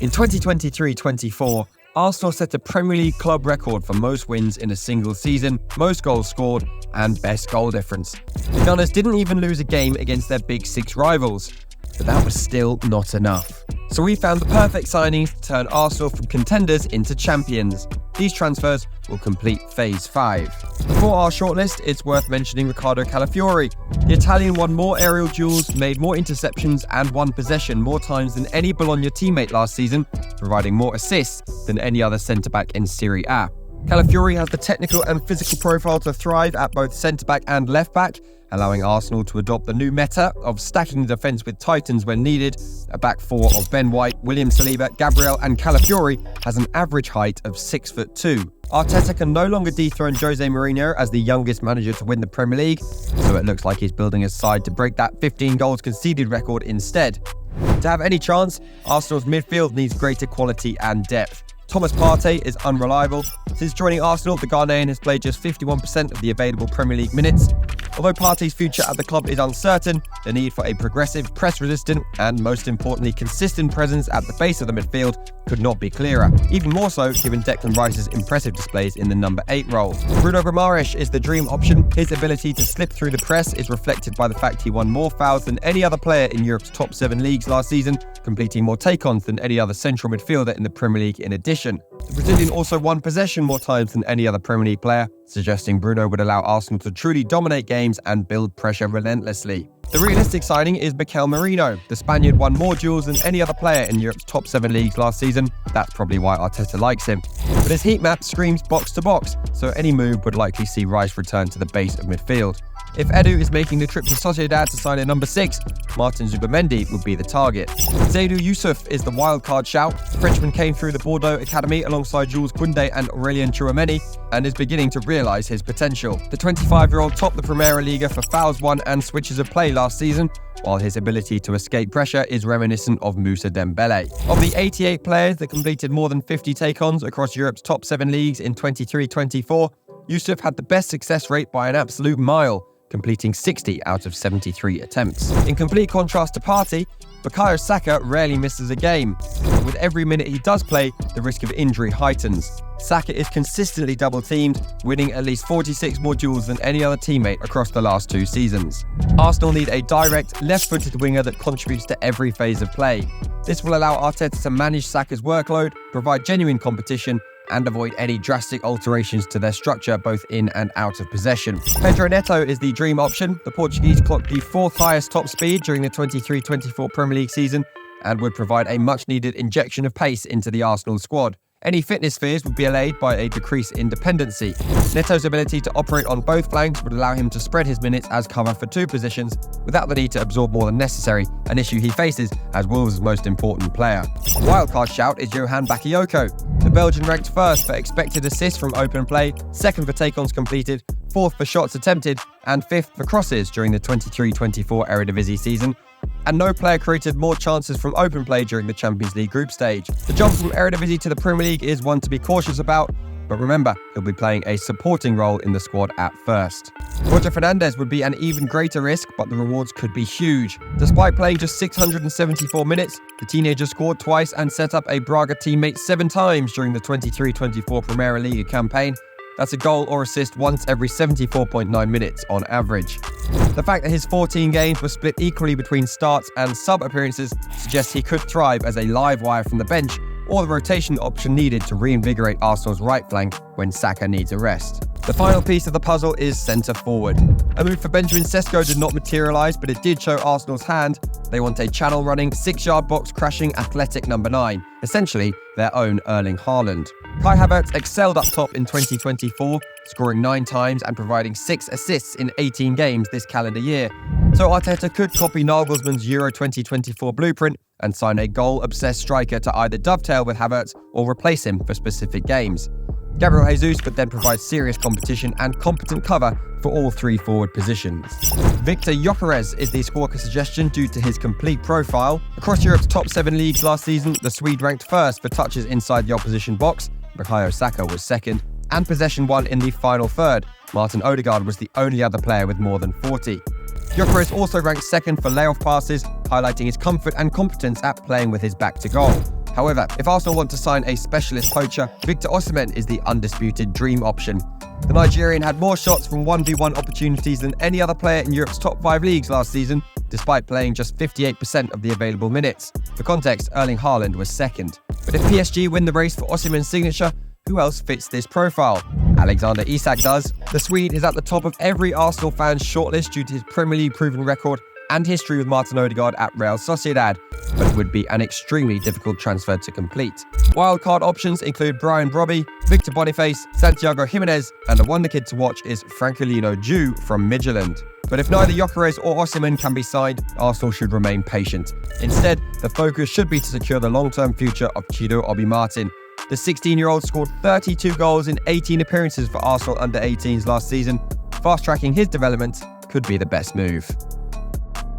In 2023-24, Arsenal set a Premier League club record for most wins in a single season, most goals scored, and best goal difference. The Gunners didn't even lose a game against their Big Six rivals, but that was still not enough. So we found the perfect signings to turn Arsenal from contenders into champions. These transfers will complete Phase 5. Before our shortlist, it's worth mentioning Riccardo Calafiori. The Italian won more aerial duels, made more interceptions, and won possession more times than any Bologna teammate last season, providing more assists than any other centre-back in Serie A. Calafiori has the technical and physical profile to thrive at both centre-back and left-back, allowing Arsenal to adopt the new meta of stacking the defence with titans when needed. A back four of Ben White, William Saliba, Gabriel and Calafiori has an average height of 6'2". Arteta can no longer dethrone Jose Mourinho as the youngest manager to win the Premier League, so it looks like he's building a side to break that 15 goals conceded record instead. To have any chance, Arsenal's midfield needs greater quality and depth. Thomas Partey is unreliable. Since joining Arsenal, the Ghanaian has played just 51% of the available Premier League minutes. Although Partey's future at the club is uncertain, the need for a progressive, press-resistant, and most importantly consistent presence at the base of the midfield could not be clearer. Even more so given Declan Rice's impressive displays in the number 8 role. Bruno Guimaraes is the dream option. His ability to slip through the press is reflected by the fact he won more fouls than any other player in Europe's top 7 leagues last season, completing more take-ons than any other central midfielder in the Premier League in addition. The Brazilian also won possession more times than any other Premier League player, suggesting Bruno would allow Arsenal to truly dominate games and build pressure relentlessly. The realistic signing is Mikel Merino. The Spaniard won more duels than any other player in Europe's top 7 leagues last season. That's probably why Arteta likes him. But his heat map screams box to box, so any move would likely see Rice return to the base of midfield. If Addae is making the trip to Sociedad to sign a number 6, Martin Zubimendi would be the target. Seydou Youssouf is the wildcard shout. The Frenchman came through the Bordeaux Academy alongside Jules Koundé and Aurélien Tchouameni and is beginning to realise his potential. The 25-year-old topped the Primera Liga for fouls won and switches of play last season, while his ability to escape pressure is reminiscent of Moussa Dembele. Of the 88 players that completed more than 50 take-ons across Europe's top 7 leagues in 23-24, Youssouf had the best success rate by an absolute mile, completing 60 out of 73 attempts. In complete contrast to Partey, Bukayo Saka rarely misses a game, but with every minute he does play, the risk of injury heightens. Saka is consistently double-teamed, winning at least 46 more duels than any other teammate across the last 2 seasons. Arsenal need a direct, left-footed winger that contributes to every phase of play. This will allow Arteta to manage Saka's workload, provide genuine competition, and avoid any drastic alterations to their structure both in and out of possession. Pedro Neto is the dream option. The Portuguese clocked the 4th highest top speed during the 23-24 Premier League season and would provide a much-needed injection of pace into the Arsenal squad. Any fitness fears would be allayed by a decrease in dependency. Neto's ability to operate on both flanks would allow him to spread his minutes as cover for 2 positions without the need to absorb more than necessary, an issue he faces as Wolves' most important player. A wildcard shout is Johan Bakayoko. The Belgian ranked 1st for expected assists from open play, 2nd for take-ons completed, 4th for shots attempted, and 5th for crosses during the 23-24 Eredivisie season. And no player created more chances from open play during the Champions League group stage. The jump from Eredivisie to the Premier League is one to be cautious about, but remember, he'll be playing a supporting role in the squad at first. Roger Fernandes would be an even greater risk, but the rewards could be huge. Despite playing just 674 minutes, the teenager scored twice and set up a Braga teammate 7 times during the 23-24 Primera Liga campaign. That's a goal or assist once every 74.9 minutes on average. The fact that his 14 games were split equally between starts and sub-appearances suggests he could thrive as a live wire from the bench, or the rotation option needed to reinvigorate Arsenal's right flank when Saka needs a rest. The final piece of the puzzle is centre-forward. A move for Benjamin Sesko did not materialise, but it did show Arsenal's hand. They want a channel-running, 6-yard box-crashing athletic number 9, essentially their own Erling Haaland. Kai Havertz excelled up top in 2024, scoring 9 times and providing 6 assists in 18 games this calendar year. So Arteta could copy Nagelsmann's Euro 2024 blueprint and sign a goal-obsessed striker to either dovetail with Havertz or replace him for specific games. Gabriel Jesus would then provide serious competition and competent cover for all 3 forward positions. Victor Gyökeres is the Squawka suggestion due to his complete profile. Across Europe's top 7 leagues last season, the Swede ranked 1st for touches inside the opposition box, Bukayo Saka was 2nd, and possession won in the final third. Martin Odegaard was the only other player with more than 40. Gyökeres also ranked 2nd for layoff passes, highlighting his comfort and competence at playing with his back to goal. However, if Arsenal want to sign a specialist poacher, Victor Osimhen is the undisputed dream option. The Nigerian had more shots from 1v1 opportunities than any other player in Europe's top 5 leagues last season, despite playing just 58% of the available minutes. For context, Erling Haaland was second. But if PSG win the race for Osimhen's signature, who else fits this profile? Alexander Isak does. The Swede is at the top of every Arsenal fan's shortlist due to his Premier League proven record and history with Martin Odegaard at Real Sociedad, but it would be an extremely difficult transfer to complete. Wildcard options include Brian Brobby, Victor Boniface, Santiago Jimenez, and the wonder kid to watch is Francolino Jew from Midfield. But if neither Gyökeres or Osimhen can be signed, Arsenal should remain patient. Instead, the focus should be to secure the long-term future of Chido Obi Martin. The 16-year-old scored 32 goals in 18 appearances for Arsenal under-18s last season. Fast-tracking his development could be the best move.